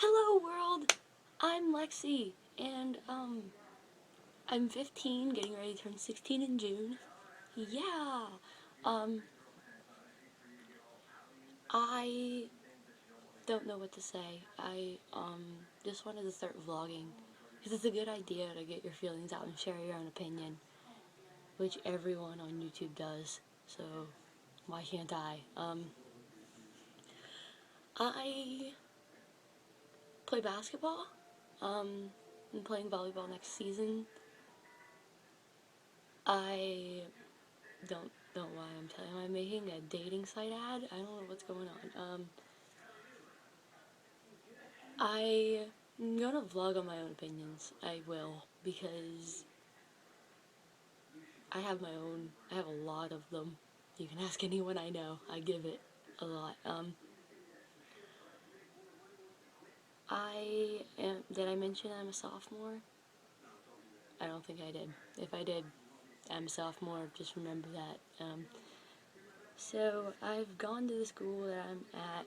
Hello world! I'm Lexi, and I'm 15, getting ready to turn 16 in June. Yeah! Um, I don't know what to say. I just wanted to start vlogging, because it's a good idea to get your feelings out and share your own opinion, which everyone on YouTube does, so why can't I? I play basketball. I'm playing volleyball next season. I don't know why I'm telling you. I'm making a dating site ad. I don't know what's going on. I'm gonna vlog on my own opinions. I will, because I have a lot of them. You can ask anyone I know. I give it a lot. Did I mention I'm a sophomore? I don't think I did. If I did, I'm a sophomore. Just remember that. So I've gone to the school that I'm at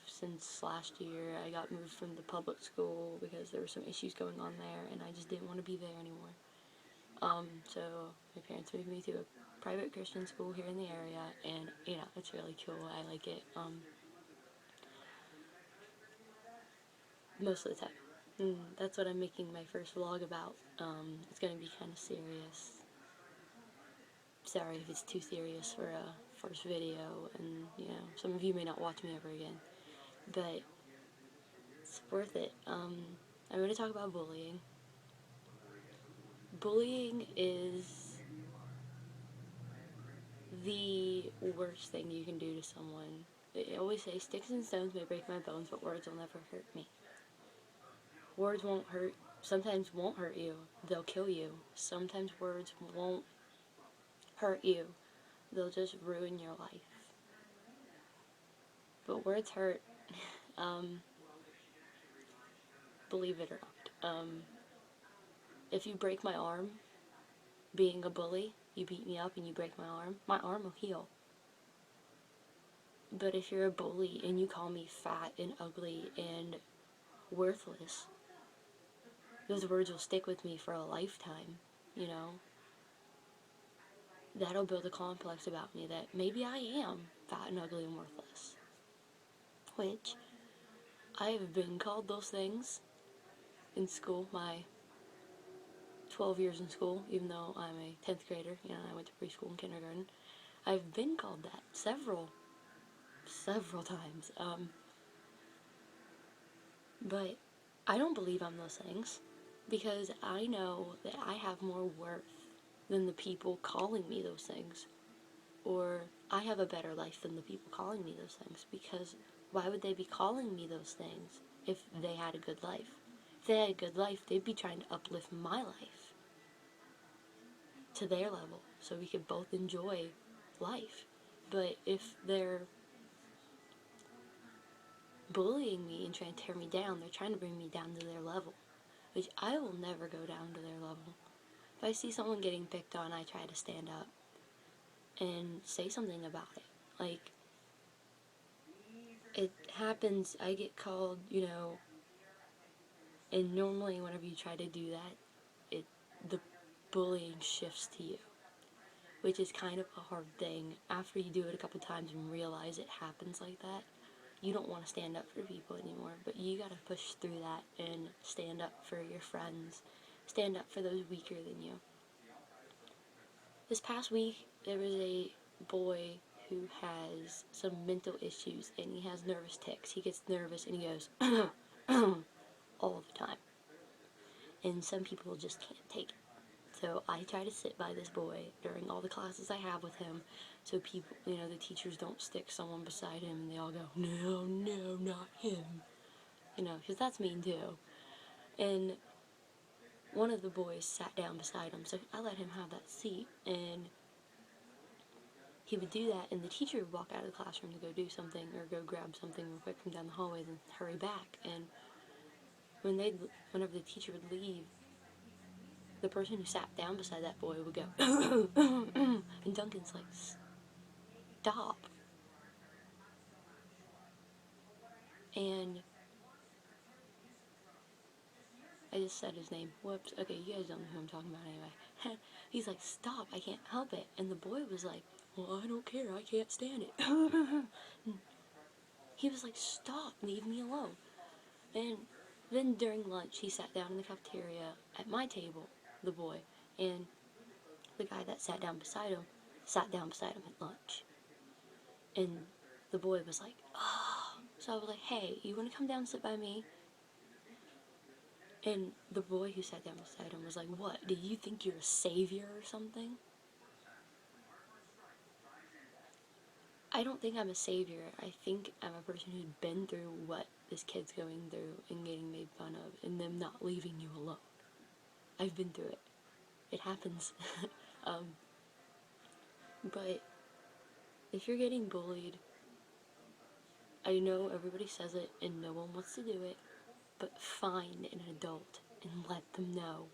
since last year. I got moved from the public school because there were some issues going on there, and I just didn't want to be there anymore. So my parents moved me to a private Christian school here in the area, and it's really cool. I like it. Most of the time. And that's what I'm making my first vlog about. It's gonna be kind of serious. Sorry if it's too serious for a first video, and some of you may not watch me ever again, but it's worth it. I'm going to talk about bullying. Bullying is the worst thing you can do to someone. They always say, sticks and stones may break my bones, but words will never hurt me. Words sometimes won't hurt you. They'll kill you. Sometimes words won't hurt you. They'll just ruin your life. But words hurt. Believe it or not. If you break my arm, being a bully, you beat me up and you break my arm will heal. But if you're a bully and you call me fat and ugly and worthless, those words will stick with me for a lifetime, That'll build a complex about me that maybe I am fat and ugly and worthless. Which, I have been called those things in school, my 12 years in school, even though I'm a 10th grader, I went to preschool and kindergarten. I've been called that several times. But I don't believe I'm those things, because I know that I have more worth than the people calling me those things, or I have a better life than the people calling me those things, because why would they be calling me those things if they had a good life? If they had a good life, they'd be trying to uplift my life to their level so we could both enjoy life. But if they're bullying me and trying to tear me down, they're trying to bring me down to their level, which I will never go down to their level. If I see someone getting picked on, I try to stand up and say something about it. Like, it happens, I get called, and normally whenever you try to do that, the bullying shifts to you, which is kind of a hard thing. After you do it a couple times and realize it happens like that, you don't want to stand up for people anymore, but you gotta push through that and stand up for your friends, stand up for those weaker than you. This past week, there was a boy who has some mental issues, and he has nervous tics. He gets nervous and he goes, all the time. And some people just can't take it. So I try to sit by this boy during all the classes I have with him, so people, the teachers don't stick someone beside him and they all go, no, not him. Because that's mean too. And one of the boys sat down beside him, so I let him have that seat, and he would do that, and the teacher would walk out of the classroom to go do something or go grab something real quick from down the hallway, then hurry back. And whenever the teacher would leave, the person who sat down beside that boy would go, and Duncan's like, stop. And I just said his name. Whoops. Okay, you guys don't know who I'm talking about anyway. He's like, stop, I can't help it. And the boy was like, well, I don't care, I can't stand it. He was like, stop, leave me alone. And then during lunch, he sat down in the cafeteria at my table, the boy, and the guy that sat down beside him at lunch. And the boy was like, oh. So I was like, hey, you want to come down and sit by me? And the boy who sat down beside him was like, what, do you think you're a savior or something? I don't think I'm a savior. I think I'm a person who's been through what this kid's going through and getting made fun of and them not leaving you alone. I've been through it. It happens. But if you're getting bullied, I know everybody says it and no one wants to do it, but find an adult and let them know.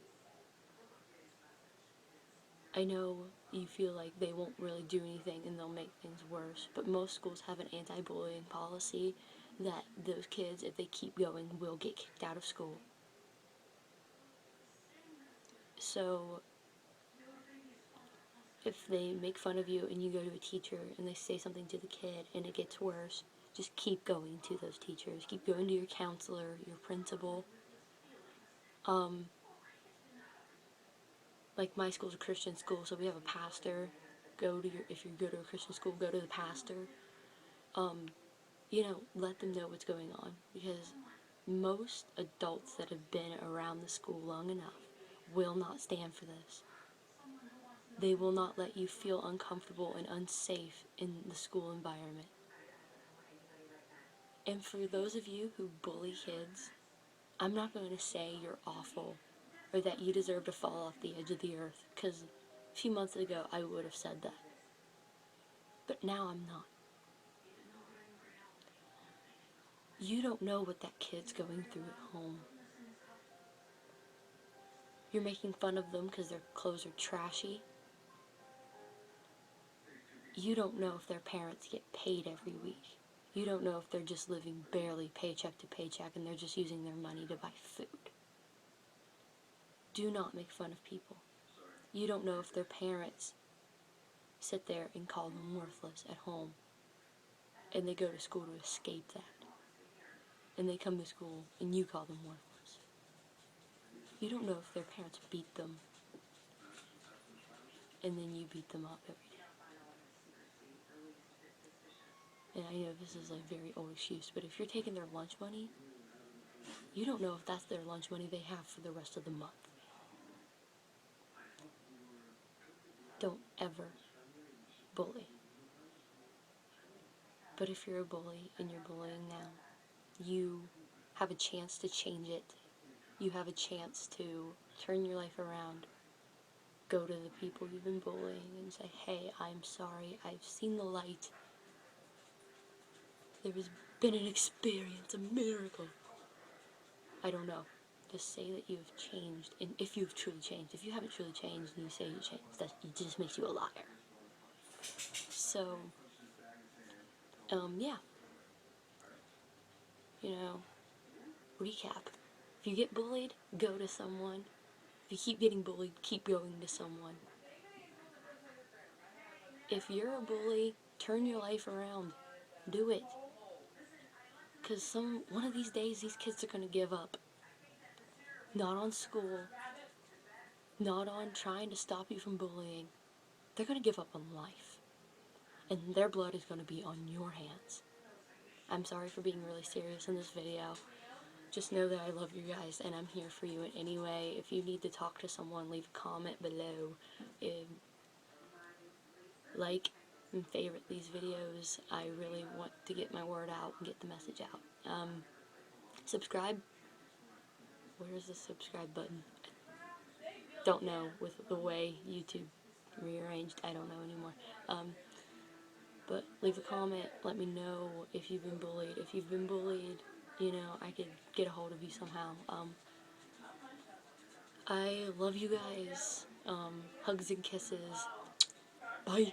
I know you feel like they won't really do anything and they'll make things worse, but most schools have an anti-bullying policy that those kids, if they keep going, will get kicked out of school. So if they make fun of you and you go to a teacher and they say something to the kid and it gets worse, just keep going to those teachers. Keep going to your counselor, your principal. Like my school's a Christian school, so we have a pastor. If you go to a Christian school, go to the pastor. Let them know what's going on, because most adults that have been around the school long enough will not stand for this. They will not let you feel uncomfortable and unsafe in the school environment. And for those of you who bully kids, I'm not going to say you're awful or that you deserve to fall off the edge of the earth, because a few months ago I would have said that. But now I'm not. You don't know what that kid's going through at home. You're making fun of them because their clothes are trashy. You don't know if their parents get paid every week. You don't know if they're just living barely paycheck to paycheck and they're just using their money to buy food. Do not make fun of people. You don't know if their parents sit there and call them worthless at home and they go to school to escape that. And they come to school and you call them worthless. You don't know if their parents beat them and then you beat them up every day. And I know this is a very old excuse, but if you're taking their lunch money, you don't know if that's their lunch money they have for the rest of the month. Don't ever bully. But if you're a bully and you're bullying now, you have a chance to change it. You have a chance to turn your life around. Go to the people you've been bullying and say, hey, I'm sorry, I've seen the light. There has been an experience, a miracle. I don't know. Just say that you've changed, and if you've truly changed. If you haven't truly changed and you say you changed, that just makes you a liar. So, yeah. Recap. If you get bullied, go to someone. If you keep getting bullied, keep going to someone. If you're a bully, turn your life around. Do it. Because one of these days, these kids are going to give up. Not on school. Not on trying to stop you from bullying. They're going to give up on life. And their blood is going to be on your hands. I'm sorry for being really serious in this video. Just know that I love you guys and I'm here for you in any way. If you need to talk to someone, leave a comment below. Like and favorite these videos. I really want to get my word out and get the message out. Subscribe. Where's the subscribe button? Don't know with the way YouTube rearranged. I don't know anymore. But leave a comment. Let me know if you've been bullied. If you've been bullied, I could get a hold of you somehow. I love you guys. Hugs and kisses. Bye.